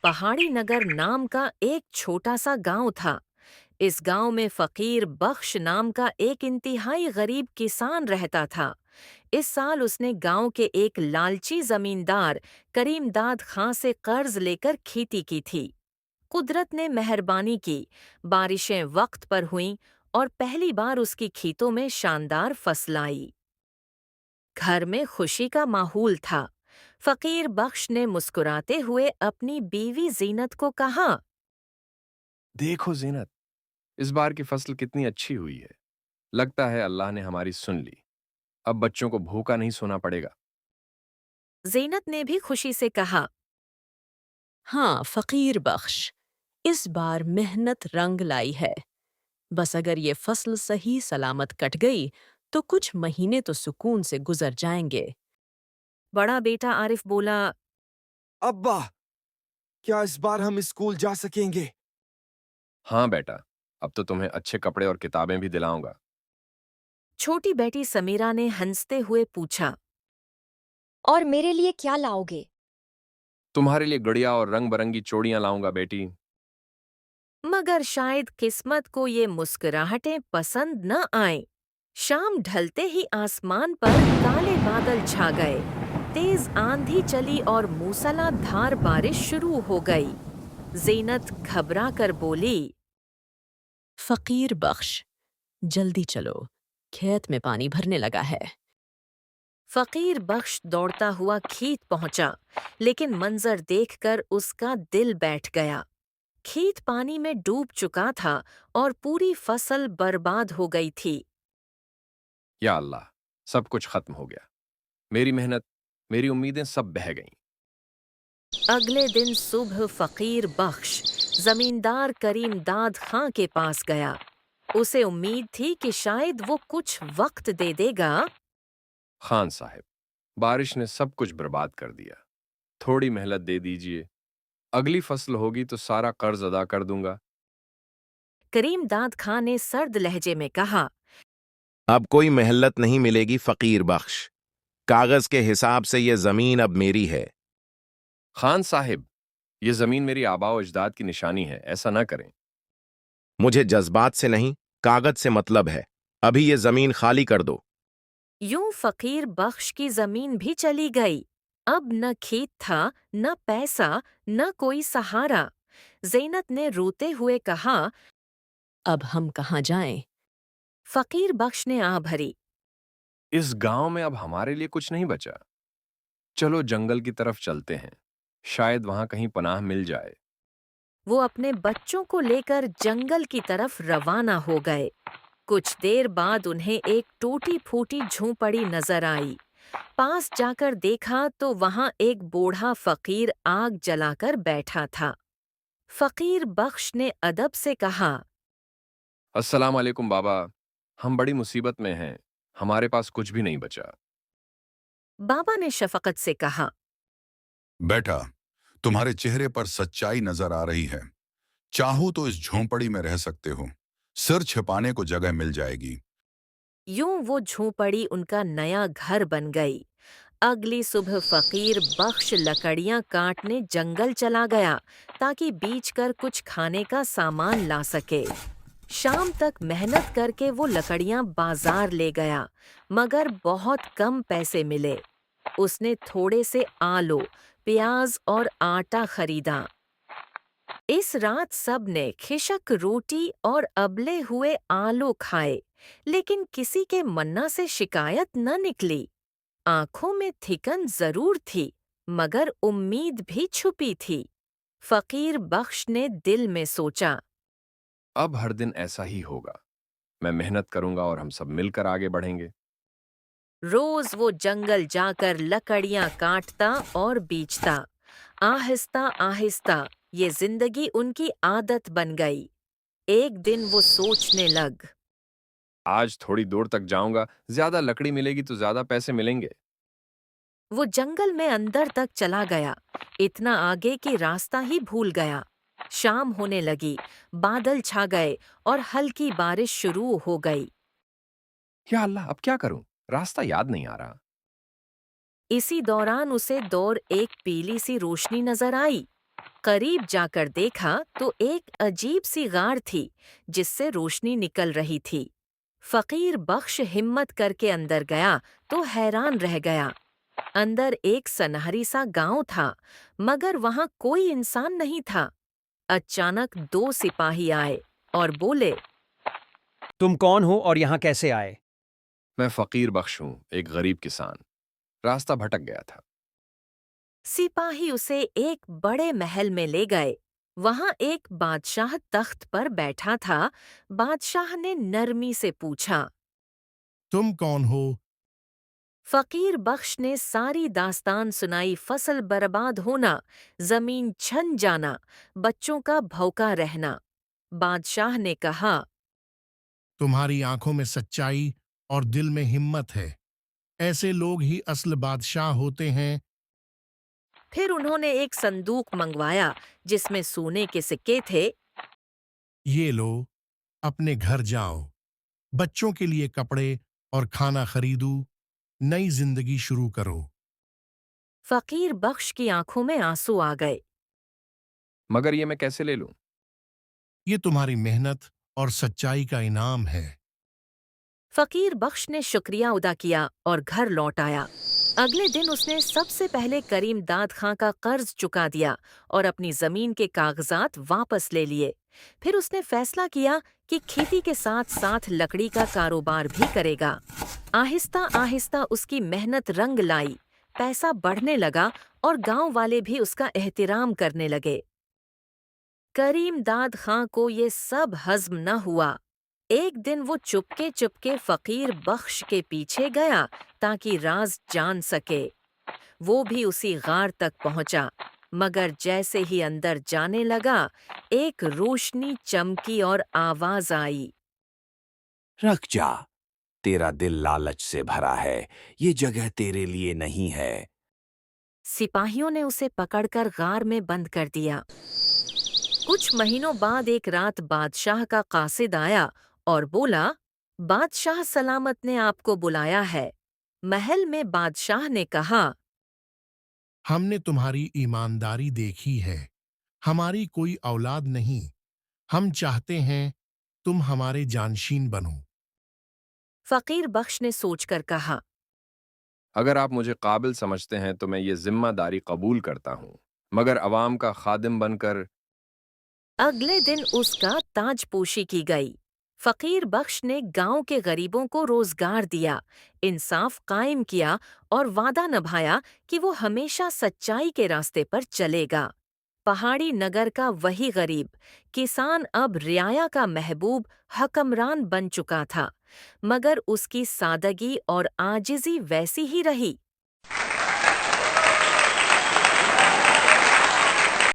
पहाड़ी नगर नाम का एक छोटा सा गांव था। इस गांव में फकीर बख्श नाम का एक इंतहाई गरीब किसान रहता था। इस साल उसने गांव के एक लालची जमींदार करीमदाद खां से कर्ज लेकर खेती की थी। कुदरत ने मेहरबानी की, बारिशें वक्त पर हुईं और पहली बार उसकी खेतों में शानदार फसल आई। घर में खुशी का माहौल था। फकीर बख्श ने मुस्कुराते हुए अपनी बीवी जीनत को कहा, देखो जीनत, इस बार की फसल कितनी अच्छी हुई है। लगता है अल्लाह ने हमारी सुन ली। अब बच्चों को भूखा नहीं सोना पड़ेगा। जीनत ने भी खुशी से कहा, हाँ फकीर बख्श, इस बार मेहनत रंग लाई है। बस अगर ये फसल सही सलामत कट गई तो कुछ महीने तो सुकून से गुजर जाएंगे। बड़ा बेटा आरिफ बोला, अब्बा, क्या इस बार हम स्कूल जा सकेंगे? हाँ बेटा, अब तो तुम्हें अच्छे कपड़े और किताबें भी दिलाऊंगा। छोटी बेटी समीरा ने हंसते हुए पूछा, और मेरे लिए क्या लाओगे? तुम्हारे लिए गुड़िया और रंग बरंगी चूड़ियां लाऊंगा बेटी। मगर शायद किस्मत को ये मुस्कुराहटें पसंद न आईं। शाम ढलते ही आसमान पर काले बादल छा गए। तेज आंधी चली और मूसलाधार बारिश शुरू हो गई। जीनत घबरा कर बोली, फकीर बख्श, जल्दी चलो, खेत में पानी भरने लगा है। फकीर बख्श दौड़ता हुआ खेत पहुंचा, लेकिन मंजर देखकर उसका दिल बैठ गया। खेत पानी में डूब चुका था और पूरी फसल बर्बाद हो गई थी। या अल्लाह, सब कुछ खत्म हो गया। मेरी मेहनत, मेरी उम्मीदें सब बह गईं। अगले दिन सुबह फकीर बख्श जमींदार करीमदाद खां के पास गया। उसे उम्मीद थी कि शायद वो कुछ वक्त दे देगा। खान साहब, बारिश ने सब कुछ बर्बाद कर दिया। थोड़ी मेहनत दे दीजिए। अगली फसल होगी तो सारा कर्ज अदा कर दूंगा। करीमदाद खां ने सर्द लहजे में कहा, अब कोई मेहनत नहीं मिलेगी फकीर बख्श। कागज के हिसाब से ये जमीन अब मेरी है। खान साहिब, ये जमीन मेरी आबाओ अजदाद की निशानी है, ऐसा ना करें। मुझे जज्बात से नहीं, कागज से मतलब है। अभी ये जमीन खाली कर दो। यूं फकीर बख्श की जमीन भी चली गई। अब न खेत था, न पैसा, न कोई सहारा। ज़ैनत ने रोते हुए कहा, अब हम कहाँ जाएं? फकीर बख्श ने आ भरी। इस गांव में अब हमारे लिए कुछ नहीं बचा। चलो जंगल की तरफ चलते हैं, शायद वहां कहीं पनाह मिल जाए। वो अपने बच्चों को लेकर जंगल की तरफ रवाना हो गए। कुछ देर बाद उन्हें एक टूटी फूटी झोंपड़ी नजर आई। पास जाकर देखा तो वहां एक बूढ़ा फकीर आग जलाकर बैठा था। फकीर बख्श ने अदब से कहा, अस्सलाम वालेकुम बाबा, हम बड़ी मुसीबत में हैं। हमारे पास कुछ भी नहीं बचा। बाबा ने शफकत से कहा, बेटा, तुम्हारे चेहरे पर सच्चाई नजर आ रही है। चाहो तो इस झोंपड़ी में रह सकते हो। सिर छिपाने को जगह मिल जाएगी। यूं वो झोंपड़ी उनका नया घर बन गई। अगली सुबह फकीर बख्श लकड़ियां काटने जंगल चला गया ताकि बीच कर कुछ खाने का सामान ला सके। शाम तक मेहनत करके वो लकड़ियां बाजार ले गया, मगर बहुत कम पैसे मिले। उसने थोड़े से आलू, प्याज और आटा खरीदा। इस रात सब ने खिशक रोटी और अबले हुए आलू खाए, लेकिन किसी के मन्ना से शिकायत न निकली। आंखों में थिकन जरूर थी, मगर उम्मीद भी छुपी थी। फकीर बख्श ने दिल में सोचा, अब हर दिन ऐसा ही होगा। मैं मेहनत करूंगा और हम सब मिलकर आगे बढ़ेंगे। रोज वो जंगल जाकर लकड़ियां काटता और बीचता। आहिस्ता आहिस्ता ये जिंदगी उनकी आदत बन गई। एक दिन वो सोचने लग, आज थोड़ी दूर तक जाऊंगा, ज्यादा लकड़ी मिलेगी तो ज्यादा पैसे मिलेंगे। वो जंगल में अंदर तक चला गया, इतना आगे कि रास्ता ही भूल गया। शाम होने लगी, बादल छा गए और हल्की बारिश शुरू हो गई। या अल्लाह, अब क्या करूं? रास्ता याद नहीं आ रहा। इसी दौरान उसे दूर एक पीली सी रोशनी नजर आई। قریب جا کر دیکھا تو ایک عجیب سی غار تھی جس سے روشنی نکل رہی تھی۔ فقیر بخش ہمت کر کے اندر گیا تو حیران رہ گیا۔ اندر ایک سنہری سا گاؤں تھا مگر وہاں کوئی انسان نہیں تھا۔ اچانک 2 سپاہی آئے اور بولے، تم کون ہو اور یہاں کیسے آئے؟ میں فقیر بخش ہوں، ایک غریب کسان، راستہ بھٹک گیا تھا۔ سپاہی اسے ایک بڑے محل میں لے گئے۔ وہاں ایک بادشاہ تخت پر بیٹھا تھا۔ بادشاہ نے نرمی سے پوچھا، تم کون ہو؟ فقیر بخش نے ساری داستان سنائی، فصل برباد ہونا، زمین چھن جانا، بچوں کا بھوکا رہنا۔ بادشاہ نے کہا، تمہاری آنکھوں میں سچائی اور دل میں ہمت ہے، ایسے لوگ ہی اصل بادشاہ ہوتے ہیں۔ پھر انہوں نے ایک صندوق منگوایا جس میں سونے کے سکے تھے۔ یہ لو، اپنے گھر جاؤ، بچوں کے لیے کپڑے اور کھانا خریدو، نئی زندگی شروع کرو۔ فقیر بخش کی آنکھوں میں آنسو آ گئے۔ مگر یہ میں کیسے لے لوں؟ یہ تمہاری محنت اور سچائی کا انعام ہے۔ فقیر بخش نے شکریہ ادا کیا اور گھر لوٹ آیا۔ اگلے دن اس نے سب سے پہلے کریم داد خاں کا قرض چکا دیا اور اپنی زمین کے کاغذات واپس لے لیے۔ پھر اس نے فیصلہ کیا کہ کھیتی کے ساتھ ساتھ لکڑی کا کاروبار بھی کرے گا۔ آہستہ آہستہ اس کی محنت رنگ لائی، پیسہ بڑھنے لگا اور گاؤں والے بھی اس کا احترام کرنے لگے۔ کریم داد خاں کو یہ سب ہضم نہ ہوا۔ ایک دن وہ چپکے فقیر بخش کے پیچھے گیا تاکہ راز جان سکے۔ وہ بھی اسی غار تک پہنچا، مگر جیسے ہی اندر جانے لگا ایک روشنی چمکی اور آواز آئی، رکھ جا، تیرا دل لالچ سے بھرا ہے، یہ جگہ تیرے لیے نہیں ہے۔ سپاہیوں نے اسے پکڑ کر غار میں بند کر دیا۔ کچھ مہینوں بعد ایک رات بادشاہ کا قاصد آیا اور بولا، بادشاہ سلامت نے آپ کو بلایا ہے۔ محل میں بادشاہ نے کہا، ہم نے تمہاری ایمانداری دیکھی ہے، ہماری کوئی اولاد نہیں، ہم چاہتے ہیں تم ہمارے جانشین بنو۔ فقیر بخش نے سوچ کر کہا، اگر آپ مجھے قابل سمجھتے ہیں تو میں یہ ذمہ داری قبول کرتا ہوں، مگر عوام کا خادم بن کر۔ اگلے دن اس کا تاج پوشی کی گئی۔ فقیر بخش نے گاؤں کے غریبوں کو روزگار دیا، انصاف قائم کیا اور وعدہ نبھایا کہ وہ ہمیشہ سچائی کے راستے پر چلے گا۔ پہاڑی نگر کا وہی غریب کسان اب رعایا کا محبوب حکمران بن چکا تھا، مگر اس کی سادگی اور عاجزی ویسی ہی رہی۔